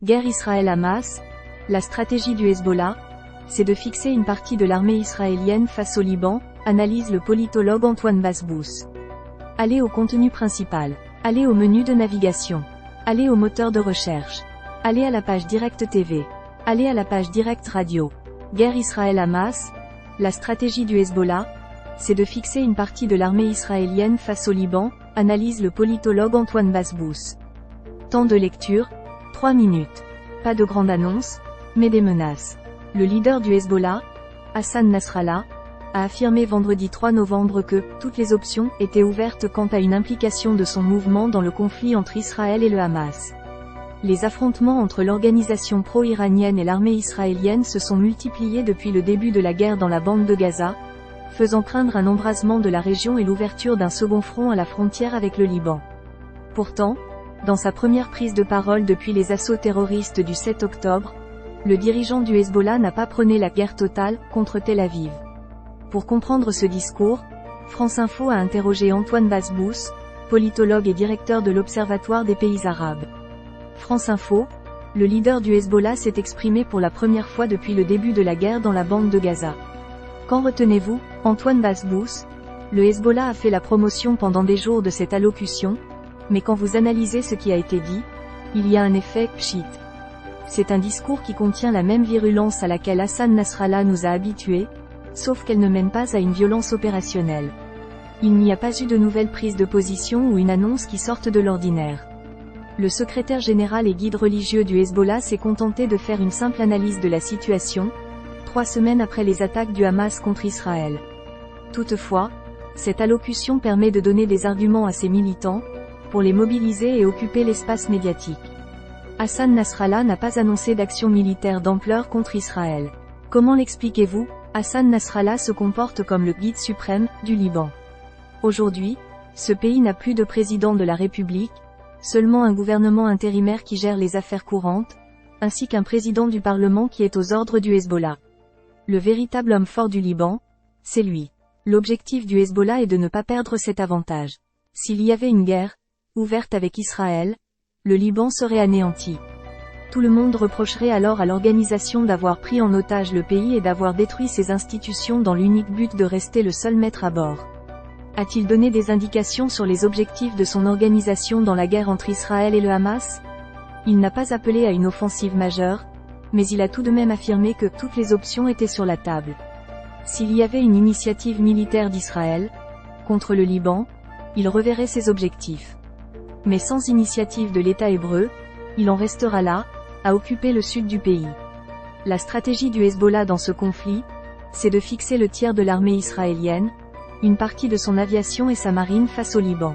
Guerre Israël-Hamas. La stratégie du Hezbollah, c'est de fixer une partie de l'armée israélienne face au Liban, analyse le politologue Antoine Basbous. Allez au contenu principal. Allez au menu de navigation. Allez au moteur de recherche. Allez à la page Direct TV. Allez à la page Direct Radio. Guerre Israël-Hamas. La stratégie du Hezbollah, c'est de fixer une partie de l'armée israélienne face au Liban, analyse le politologue Antoine Basbous. Temps de lecture, 3 minutes. Pas de grande annonce, mais des menaces. Le leader du Hezbollah, Hassan Nasrallah, a affirmé vendredi 3 novembre que toutes les options étaient ouvertes quant à une implication de son mouvement dans le conflit entre Israël et le Hamas. Les affrontements entre l'organisation pro-iranienne et l'armée israélienne se sont multipliés depuis le début de la guerre dans la bande de Gaza, faisant craindre un embrasement de la région et l'ouverture d'un second front à la frontière avec le Liban. Pourtant, dans sa première prise de parole depuis les assauts terroristes du 7 octobre, le dirigeant du Hezbollah n'a pas prôné la guerre totale contre Tel Aviv. Pour comprendre ce discours, France Info a interrogé Antoine Basbous, politologue et directeur de l'Observatoire des pays arabes. France Info, le leader du Hezbollah s'est exprimé pour la première fois depuis le début de la guerre dans la bande de Gaza. Qu'en retenez-vous, Antoine Basbous? Le Hezbollah a fait la promotion pendant des jours de cette allocution, mais quand vous analysez ce qui a été dit, il y a un effet « pchit ». C'est un discours qui contient la même virulence à laquelle Hassan Nasrallah nous a habitués, sauf qu'elle ne mène pas à une violence opérationnelle. Il n'y a pas eu de nouvelles prises de position ou une annonce qui sorte de l'ordinaire. Le secrétaire général et guide religieux du Hezbollah s'est contenté de faire une simple analyse de la situation, 3 semaines après les attaques du Hamas contre Israël. Toutefois, cette allocution permet de donner des arguments à ses militants, pour les mobiliser et occuper l'espace médiatique. Hassan Nasrallah n'a pas annoncé d'action militaire d'ampleur contre Israël. Comment l'expliquez-vous? Hassan Nasrallah se comporte comme le guide suprême du Liban. Aujourd'hui, ce pays n'a plus de président de la République, seulement un gouvernement intérimaire qui gère les affaires courantes, ainsi qu'un président du Parlement qui est aux ordres du Hezbollah. Le véritable homme fort du Liban, c'est lui. L'objectif du Hezbollah est de ne pas perdre cet avantage. S'il y avait une guerre ouverte avec Israël, le Liban serait anéanti. Tout le monde reprocherait alors à l'organisation d'avoir pris en otage le pays et d'avoir détruit ses institutions dans l'unique but de rester le seul maître à bord. A-t-il donné des indications sur les objectifs de son organisation dans la guerre entre Israël et le Hamas? Il n'a pas appelé à une offensive majeure, mais il a tout de même affirmé que toutes les options étaient sur la table. S'il y avait une initiative militaire d'Israël contre le Liban, il reverrait ses objectifs. Mais sans initiative de l'État hébreu, il en restera là, à occuper le sud du pays. La stratégie du Hezbollah dans ce conflit, c'est de fixer le tiers de l'armée israélienne, une partie de son aviation et sa marine face au Liban.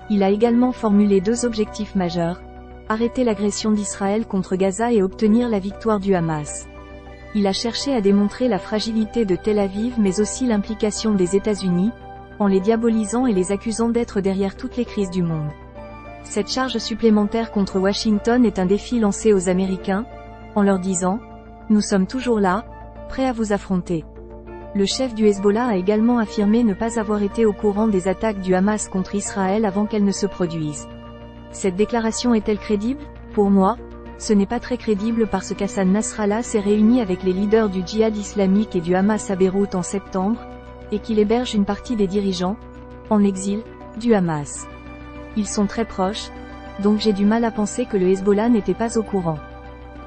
Il a également formulé 2 objectifs majeurs, arrêter l'agression d'Israël contre Gaza et obtenir la victoire du Hamas. Il a cherché à démontrer la fragilité de Tel Aviv mais aussi l'implication des États-Unis, en les diabolisant et les accusant d'être derrière toutes les crises du monde. Cette charge supplémentaire contre Washington est un défi lancé aux Américains, en leur disant « Nous sommes toujours là, prêts à vous affronter ». Le chef du Hezbollah a également affirmé ne pas avoir été au courant des attaques du Hamas contre Israël avant qu'elles ne se produisent. Cette déclaration est-elle crédible? Pour moi, ce n'est pas très crédible parce qu'Hassan Nasrallah s'est réuni avec les leaders du djihad islamique et du Hamas à Beyrouth en septembre, et qu'il héberge une partie des dirigeants, en exil, du Hamas. Ils sont très proches, donc j'ai du mal à penser que le Hezbollah n'était pas au courant.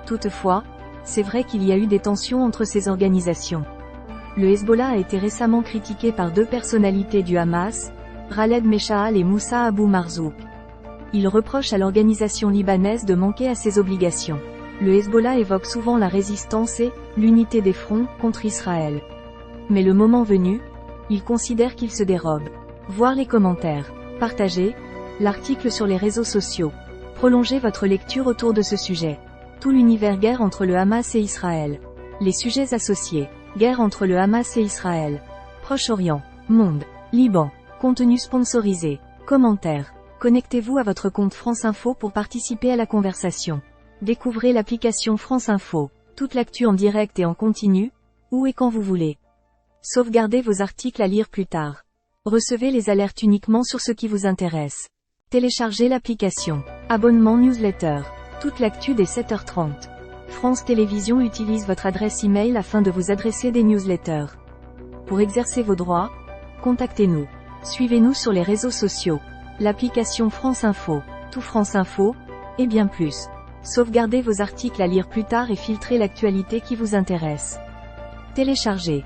Toutefois, c'est vrai qu'il y a eu des tensions entre ces organisations. Le Hezbollah a été récemment critiqué par 2 personnalités du Hamas, Khaled Meshaal et Moussa Abou Marzouk. Il reproche à l'organisation libanaise de manquer à ses obligations. Le Hezbollah évoque souvent la résistance et l'unité des fronts contre Israël. Mais le moment venu, il considère qu'il se dérobe. Voir les commentaires. Partagez l'article sur les réseaux sociaux. Prolongez votre lecture autour de ce sujet. Tout l'univers guerre entre le Hamas et Israël. Les sujets associés. Guerre entre le Hamas et Israël. Proche-Orient. Monde. Liban. Contenu sponsorisé. Commentaires. Connectez-vous à votre compte France Info pour participer à la conversation. Découvrez l'application France Info. Toute l'actu en direct et en continu, où et quand vous voulez. Sauvegardez vos articles à lire plus tard. Recevez les alertes uniquement sur ce qui vous intéresse. Téléchargez l'application. Abonnement newsletter. Toute l'actu dès 7h30. France Télévisions utilise votre adresse e-mail afin de vous adresser des newsletters. Pour exercer vos droits, contactez-nous. Suivez-nous sur les réseaux sociaux. L'application France Info, Tout France Info, et bien plus. Sauvegardez vos articles à lire plus tard et filtrez l'actualité qui vous intéresse. Téléchargez